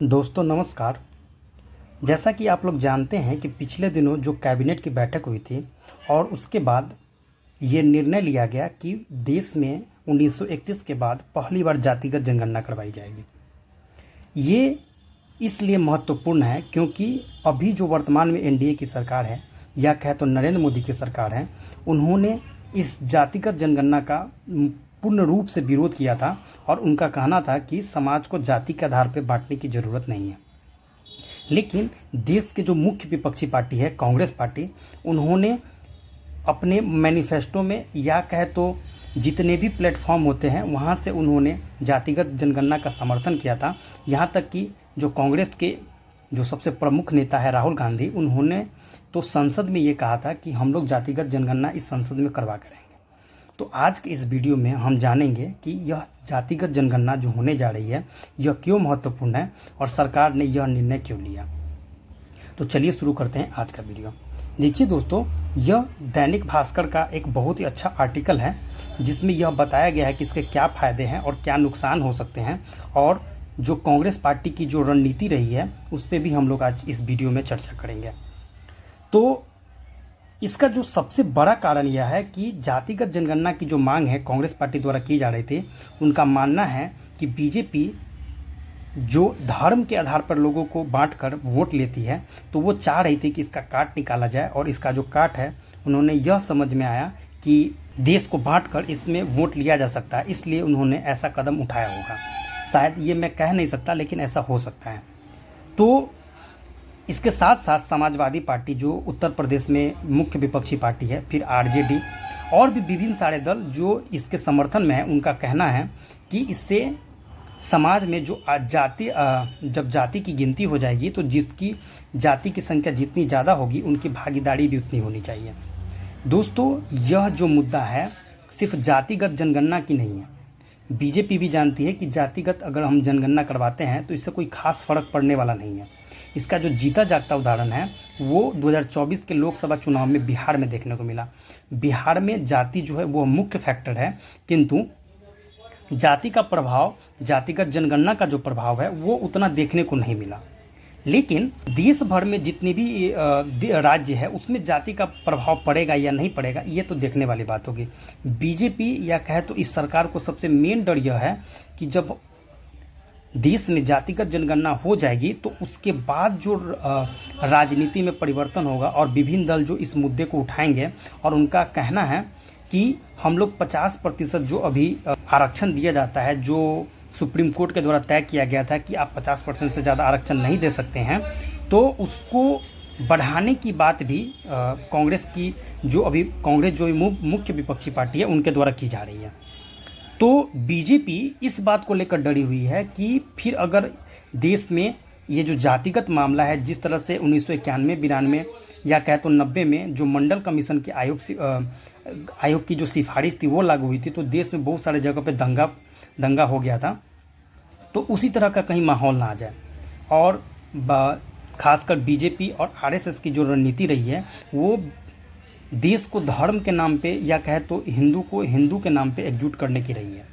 दोस्तों नमस्कार। जैसा कि आप लोग जानते हैं कि पिछले दिनों जो कैबिनेट की बैठक हुई थी और उसके बाद ये निर्णय लिया गया कि देश में 1931 के बाद पहली बार जातिगत जनगणना करवाई जाएगी। ये इसलिए महत्वपूर्ण है क्योंकि अभी जो वर्तमान में एनडीए की सरकार है या कहे तो नरेंद्र मोदी की सरकार है, उन्होंने इस जातिगत जनगणना का पूर्ण रूप से विरोध किया था और उनका कहना था कि समाज को जाति के आधार पर बांटने की ज़रूरत नहीं है। लेकिन देश के जो मुख्य विपक्षी पार्टी है कांग्रेस पार्टी, उन्होंने अपने मैनिफेस्टो में या कहे तो जितने भी प्लेटफॉर्म होते हैं वहाँ से उन्होंने जातिगत जनगणना का समर्थन किया था। यहाँ तक कि जो कांग्रेस के जो सबसे प्रमुख नेता है राहुल गांधी, उन्होंने तो संसद में ये कहा था कि हम लोग जातिगत जनगणना इस संसद में करवा करेंगे। तो आज के इस वीडियो में हम जानेंगे कि यह जातिगत जनगणना जो होने जा रही है यह क्यों महत्वपूर्ण है और सरकार ने यह निर्णय क्यों लिया। तो चलिए शुरू करते हैं आज का वीडियो। देखिए दोस्तों, यह दैनिक भास्कर का एक बहुत ही अच्छा आर्टिकल है जिसमें यह बताया गया है कि इसके क्या फ़ायदे हैं और क्या नुकसान हो सकते हैं, और जो कांग्रेस पार्टी की जो रणनीति रही है उस पर भी हम लोग आज इस वीडियो में चर्चा करेंगे। तो इसका जो सबसे बड़ा कारण यह है कि जातिगत जनगणना की जो मांग है कांग्रेस पार्टी द्वारा की जा रही थी, उनका मानना है कि बीजेपी जो धर्म के आधार पर लोगों को बांटकर वोट लेती है, तो वो चाह रही थी कि इसका काट निकाला जाए। और इसका जो काट है, उन्होंने यह समझ में आया कि देश को बांटकर इसमें वोट लिया जा सकता है, इसलिए उन्होंने ऐसा कदम उठाया होगा। शायद ये मैं कह नहीं सकता, लेकिन ऐसा हो सकता है। तो इसके साथ साथ समाजवादी पार्टी जो उत्तर प्रदेश में मुख्य विपक्षी पार्टी है, फिर आरजेडी और भी विभिन्न सारे दल जो इसके समर्थन में है, उनका कहना है कि इससे समाज में जो जब जाति की गिनती हो जाएगी तो जिसकी जाति की संख्या जितनी ज़्यादा होगी उनकी भागीदारी भी उतनी होनी चाहिए। दोस्तों, यह जो मुद्दा है सिर्फ जातिगत जनगणना की नहीं है। बीजेपी भी जानती है कि जातिगत अगर हम जनगणना करवाते हैं तो इससे कोई खास फर्क पड़ने वाला नहीं है। इसका जो जीता जागता उदाहरण है वो 2024 के लोकसभा चुनाव में बिहार में देखने को मिला। बिहार में जाति जो है वो मुख्य फैक्टर है, किंतु जाति का प्रभाव, जातिगत जनगणना का जो प्रभाव है वो उतना देखने को नहीं मिला। लेकिन देश भर में जितने भी राज्य है उसमें जाति का प्रभाव पड़ेगा या नहीं पड़ेगा, ये तो देखने वाली बात होगी। बीजेपी या कहे तो इस सरकार को सबसे मेन डर यह है कि जब देश में जातिगत जनगणना हो जाएगी तो उसके बाद जो राजनीति में परिवर्तन होगा और विभिन्न दल जो इस मुद्दे को उठाएंगे, और उनका कहना है कि हम लोग 50% जो अभी आरक्षण दिया जाता है, जो सुप्रीम कोर्ट के द्वारा तय किया गया था कि आप 50% से ज़्यादा आरक्षण नहीं दे सकते हैं, तो उसको बढ़ाने की बात भी कांग्रेस जो मुख्य विपक्षी पार्टी है उनके द्वारा की जा रही है। तो बीजेपी इस बात को लेकर डरी हुई है कि फिर अगर देश में ये जो जातिगत मामला है, जिस तरह से 1991-92 या कहे तो 90 में जो मंडल कमीशन के आयोग की जो सिफारिश थी वो लागू हुई थी, तो देश में बहुत सारे जगह पे दंगा हो गया था। तो उसी तरह का कहीं माहौल ना आ जाए। और खासकर बीजेपी और आरएसएस की जो रणनीति रही है वो देश को धर्म के नाम पे या कहे तो हिंदू को हिंदू के नाम पे एकजुट करने की रही है।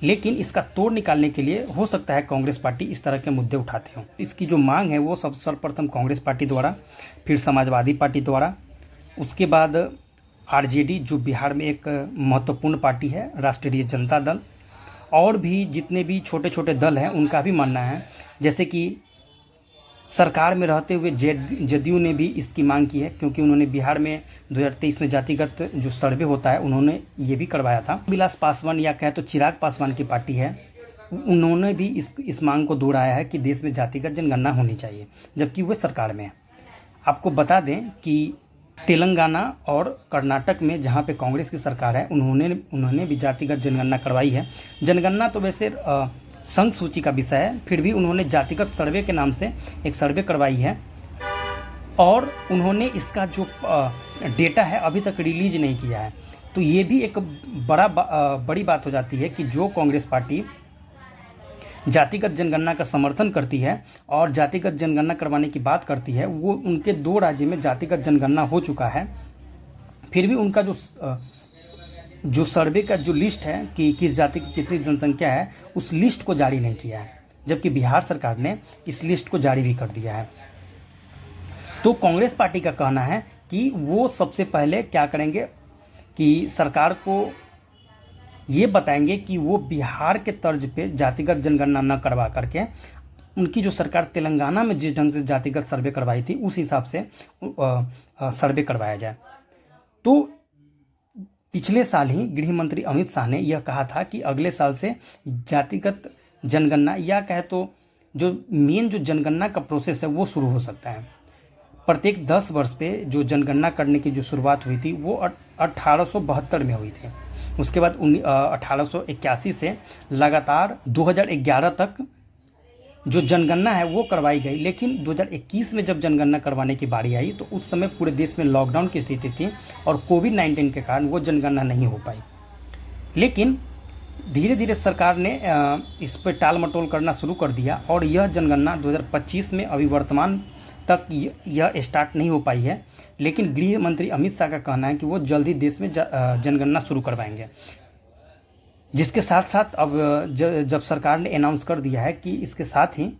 लेकिन इसका तोड़ निकालने के लिए हो सकता है कांग्रेस पार्टी इस तरह के मुद्दे उठाते हों। इसकी जो मांग है वो सर्वप्रथम कांग्रेस पार्टी द्वारा, फिर समाजवादी पार्टी द्वारा, उसके बाद आरजेडी जो बिहार में एक महत्वपूर्ण पार्टी है, राष्ट्रीय जनता दल, और भी जितने भी छोटे छोटे दल हैं उनका भी मानना है। जैसे कि सरकार में रहते हुए जदयू ने भी इसकी मांग की है, क्योंकि उन्होंने बिहार में 2023 में जातिगत जो सर्वे होता है उन्होंने ये भी करवाया था। विलास पासवान या कहे तो चिराग पासवान की पार्टी है, उन्होंने भी इस मांग को दोहराया है कि देश में जातिगत जनगणना होनी चाहिए, जबकि वे सरकार में है। आपको बता दें कि तेलंगाना और कर्नाटक में जहाँ पे कांग्रेस की सरकार है उन्होंने भी जातिगत जनगणना करवाई है। जनगणना तो वैसे संघ सूची का विषय है, फिर भी उन्होंने जातिगत सर्वे के नाम से एक सर्वे करवाई है, और उन्होंने इसका जो डेटा है अभी तक रिलीज नहीं किया है। तो ये भी एक बड़ी बात हो जाती है कि जो कांग्रेस पार्टी जातिगत जनगणना का समर्थन करती है और जातिगत जनगणना करवाने की बात करती है, वो उनके 2 राज्य में जातिगत जनगणना हो चुका है, फिर भी उनका जो सर्वे का जो लिस्ट है कि किस जाति की कितनी जनसंख्या है, उस लिस्ट को जारी नहीं किया है। जबकि बिहार सरकार ने इस लिस्ट को जारी भी कर दिया है। तो कांग्रेस पार्टी का कहना है कि वो सबसे पहले क्या करेंगे कि सरकार को ये बताएंगे कि वो बिहार के तर्ज पे जातिगत जनगणना न करवा करके उनकी जो सरकार तेलंगाना में जिस ढंग से जातिगत सर्वे करवाई थी उस हिसाब से सर्वे करवाया जाए। तो पिछले साल ही गृह मंत्री अमित शाह ने यह कहा था कि अगले साल से जातिगत जनगणना या कहे तो जो मेन जो जनगणना का प्रोसेस है वो शुरू हो सकता है। प्रत्येक 10 वर्ष पे जो जनगणना करने की जो शुरुआत हुई थी वो 1872 में हुई थी। उसके बाद 1881 से लगातार 2011 तक जो जनगणना है वो करवाई गई, लेकिन 2021 में जब जनगणना करवाने की बारी आई तो उस समय पूरे देश में लॉकडाउन की स्थिति थी और कोविड-19 के कारण वो जनगणना नहीं हो पाई। लेकिन धीरे धीरे सरकार ने इस पर टाल मटोल करना शुरू कर दिया और यह जनगणना 2025 में अभी वर्तमान तक यह स्टार्ट नहीं हो पाई है। लेकिन गृह मंत्री अमित शाह का कहना है कि वो जल्द ही देश में जनगणना शुरू करवाएंगे, जिसके साथ साथ अब जब सरकार ने अनाउंस कर दिया है कि इसके साथ ही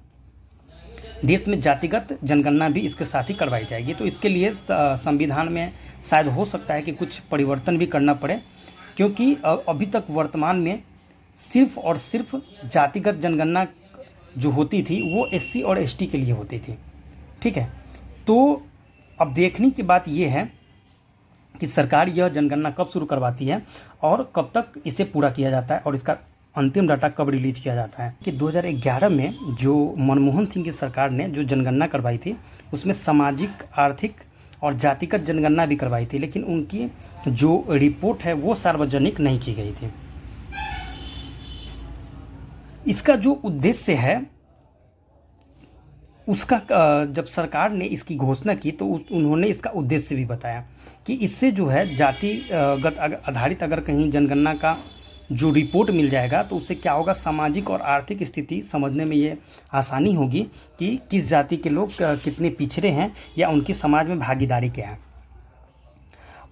देश में जातिगत जनगणना भी इसके साथ ही करवाई जाएगी। तो इसके लिए संविधान में शायद हो सकता है कि कुछ परिवर्तन भी करना पड़े, क्योंकि अभी तक वर्तमान में सिर्फ और सिर्फ जातिगत जनगणना जो होती थी वो SC और ST के लिए होती थी। ठीक है, तो अब देखने की बात ये है कि सरकार यह जनगणना कब शुरू करवाती है और कब तक इसे पूरा किया जाता है और इसका अंतिम डाटा कब रिलीज किया जाता है। कि 2011 में जो मनमोहन सिंह की सरकार ने जो जनगणना करवाई थी उसमें सामाजिक, आर्थिक और जातिगत जनगणना भी करवाई थी, लेकिन उनकी जो रिपोर्ट है वो सार्वजनिक नहीं की गई थी। इसका जो उद्देश्य है उसका जब सरकार ने इसकी घोषणा की तो उन्होंने इसका उद्देश्य भी बताया कि इससे जो है जातिगत आधारित अगर कहीं जनगणना का जो रिपोर्ट मिल जाएगा तो उससे क्या होगा, सामाजिक और आर्थिक स्थिति समझने में ये आसानी होगी कि किस जाति के लोग कितने पिछड़े हैं या उनकी समाज में भागीदारी क्या है।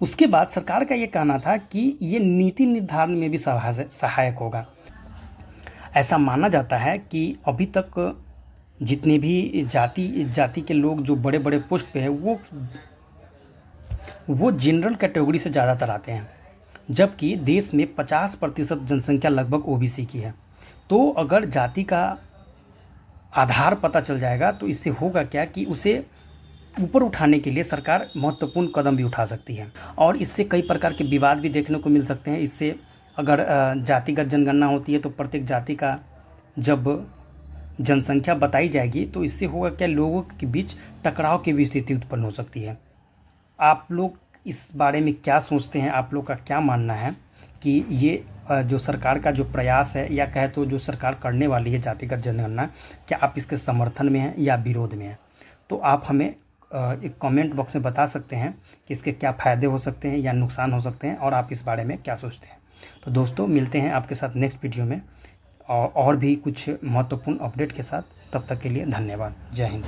उसके बाद सरकार का ये कहना था कि ये नीति निर्धारण में भी सहायक होगा। ऐसा माना जाता है कि अभी तक जितने भी जाति के लोग जो बड़े बड़े पोस्ट पे है वो जनरल कैटेगरी से ज़्यादातर आते हैं, जबकि देश में 50% जनसंख्या लगभग OBC की है। तो अगर जाति का आधार पता चल जाएगा तो इससे होगा क्या कि उसे ऊपर उठाने के लिए सरकार महत्वपूर्ण कदम भी उठा सकती है और इससे कई प्रकार के विवाद भी देखने को मिल सकते हैं। इससे अगर जातिगत जनगणना होती है तो प्रत्येक जाति का जब जनसंख्या बताई जाएगी तो इससे होगा क्या, लोगों के बीच टकराव की भी स्थिति उत्पन्न हो सकती है। आप लोग इस बारे में क्या सोचते हैं, आप लोग का क्या मानना है कि ये जो सरकार का जो प्रयास है या कहे तो जो सरकार करने वाली है जातिगत जनगणना, क्या आप इसके समर्थन में हैं या विरोध में हैं? तो आप हमें एक कमेंट बॉक्स में बता सकते हैं कि इसके क्या फ़ायदे हो सकते हैं या नुकसान हो सकते हैं और आप इस बारे में क्या सोचते हैं। तो दोस्तों मिलते हैं आपके साथ नेक्स्ट वीडियो में और भी कुछ महत्वपूर्ण अपडेट के साथ। तब तक के लिए धन्यवाद। जय हिंद।